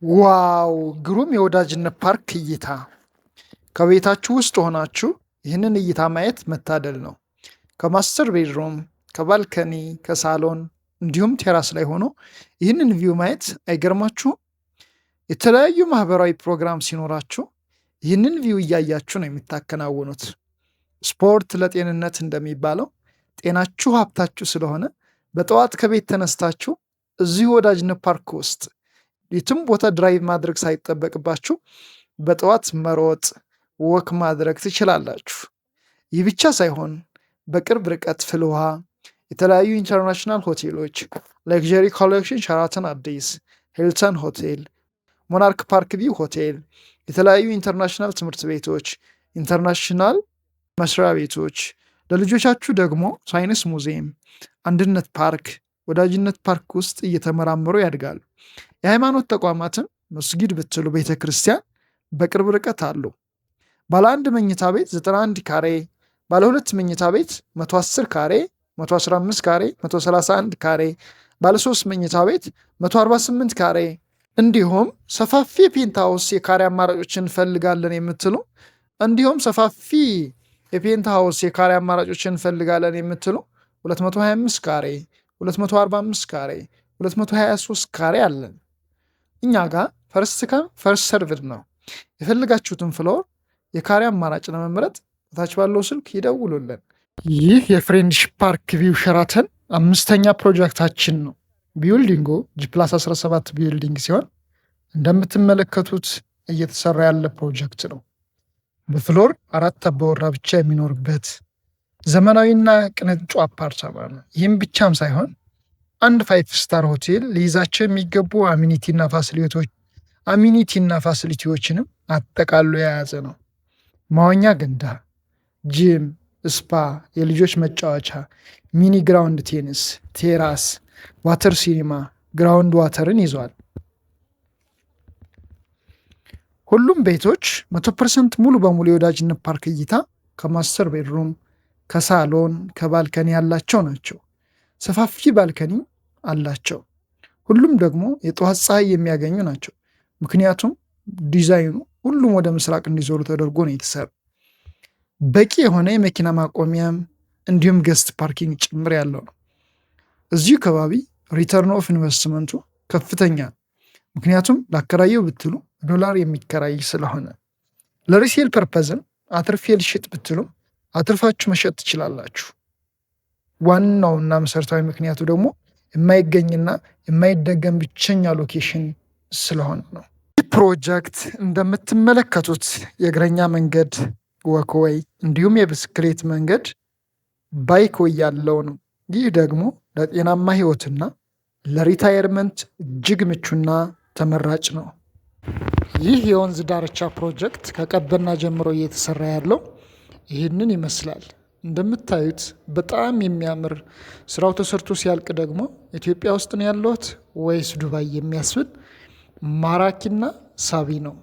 ዋው! ግሩም የወዳጅነት ፓርክ እይታ! ከቤታችሁ ውስጥ ሆናችሁ ይህንን እይታ ማየት መታደል ነው። ከማስተር ቤድሮም፣ ከባልከኒ፣ ከሳሎን እንዲሁም ቴራስ ላይ ሆኖ ይህንን ቪው ማየት አይገርማችሁም? የተለያዩ ማህበራዊ ፕሮግራም ሲኖራችሁ ይህንን ቪው እያያችሁ ነው የምታከናውኑት። ስፖርት ለጤንነት እንደሚባለው ጤናችሁ ሀብታችሁ ስለሆነ በጠዋት ከቤት ተነስታችሁ እዚሁ ወዳጅነት ፓርክ ውስጥ የትም ቦታ ድራይቭ ማድረግ ሳይጠበቅባችሁ በጠዋት መሮጥ፣ ወክ ማድረግ ትችላላችሁ። ይህ ብቻ ሳይሆን በቅርብ ርቀት ፍል ውሃ፣ የተለያዩ ኢንተርናሽናል ሆቴሎች፣ ሌክዠሪ ኮሌክሽን፣ ሸራተን አዲስ፣ ሂልተን ሆቴል፣ ሞናርክ ፓርክ ቪው ሆቴል፣ የተለያዩ ኢንተርናሽናል ትምህርት ቤቶች፣ ኢንተርናሽናል መስሪያ ቤቶች፣ ለልጆቻችሁ ደግሞ ሳይንስ ሙዚየም፣ አንድነት ፓርክ፣ ወዳጅነት ፓርክ ውስጥ እየተመራመሩ ያድጋሉ። የሃይማኖት ተቋማትም መስጊድ ብትሉ ቤተ ክርስቲያን በቅርብ ርቀት አሉ። ባለ አንድ መኝታ ቤት 91 ካሬ፣ ባለ ሁለት መኝታ ቤት 110 ካሬ፣ 115 ካሬ፣ 131 ካሬ፣ ባለ ሶስት መኝታ ቤት 148 ካሬ እንዲሁም ሰፋፊ የፔንትሃውስ የካሬ አማራጮችን እንፈልጋለን የምትሉ እንዲሁም ሰፋፊ የፔንትሃውስ የካሬ አማራጮችን እንፈልጋለን የምትሉ 225 ካሬ፣ 245 ካሬ፣ 223 ካሬ አለን። እኛ ጋር ፈርስት ከም ፈርስት ሰርቭድ ነው። የፈልጋችሁትን ፍሎር የካሬ አማራጭ ለመምረጥ ታች ባለው ስልክ ይደውሉልን። ይህ የፍሬንድሺፕ ፓርክ ቪው ሸራተን 5ኛ ፕሮጀክታችን ነው። ቢልዲንጉ G+17 ቢልዲንግ ሲሆን እንደምትመለከቱት እየተሰራ ያለ ፕሮጀክት ነው። በፍሎር 4 አባወራ ብቻ የሚኖርበት ዘመናዊና ቅንጡ አፓርታማ ነው። ይህም ብቻም ሳይሆን አንድ 5 ስታር ሆቴል ሊይዛቸው የሚገቡ አሚኒቲና ፋሲሊቲዎችንም አጠቃሎ የያዘ ነው። መዋኛ ገንዳ፣ ጂም፣ ስፓ፣ የልጆች መጫወቻ፣ ሚኒ ግራውንድ ቴኒስ፣ ቴራስ፣ ዋተር ሲኒማ፣ ግራውንድ ዋተርን ይዟል። ሁሉም ቤቶች 100% ሙሉ በሙሉ የወዳጅነት ፓርክ እይታ ከማስተር ቤድሩም፣ ከሳሎን፣ ከባልከኒ ያላቸው ናቸው። ሰፋፊ ባልከኒ አላቸው። ሁሉም ደግሞ የጠዋት ፀሐይ የሚያገኙ ናቸው። ምክንያቱም ዲዛይኑ ሁሉም ወደ ምስራቅ እንዲዞሩ ተደርጎ ነው የተሰሩ። በቂ የሆነ የመኪና ማቆሚያም እንዲሁም ገስት ፓርኪንግ ጭምር ያለው ነው። እዚሁ ከባቢ ሪተርን ኦፍ ኢንቨስትመንቱ ከፍተኛ ነው። ምክንያቱም ላከራየው ብትሉ ዶላር የሚከራይ ስለሆነ፣ ለሪሴል ፐርፐዝም አትርፌ ልሽጥ ብትሉ አትርፋችሁ መሸጥ ትችላላችሁ። ዋናውና መሰረታዊ ምክንያቱ ደግሞ የማይገኝና የማይደገም ብቸኛ ሎኬሽን ስለሆነ ነው። ይህ ፕሮጀክት እንደምትመለከቱት የእግረኛ መንገድ፣ ወክወይ እንዲሁም የብስክሌት መንገድ ባይክወይ ያለው ነው። ይህ ደግሞ ለጤናማ ህይወትና ለሪታየርመንት እጅግ ምቹና ተመራጭ ነው። ይህ የወንዝ ዳርቻ ፕሮጀክት ከቀበና ጀምሮ እየተሰራ ያለው ይህንን ይመስላል። እንደምታዩት በጣም የሚያምር ስራው ተሰርቶ ሲያልቅ ደግሞ ኢትዮጵያ ውስጥ ነው ያለሁት ወይስ ዱባይ የሚያስብል ማራኪና ሳቢ ነው።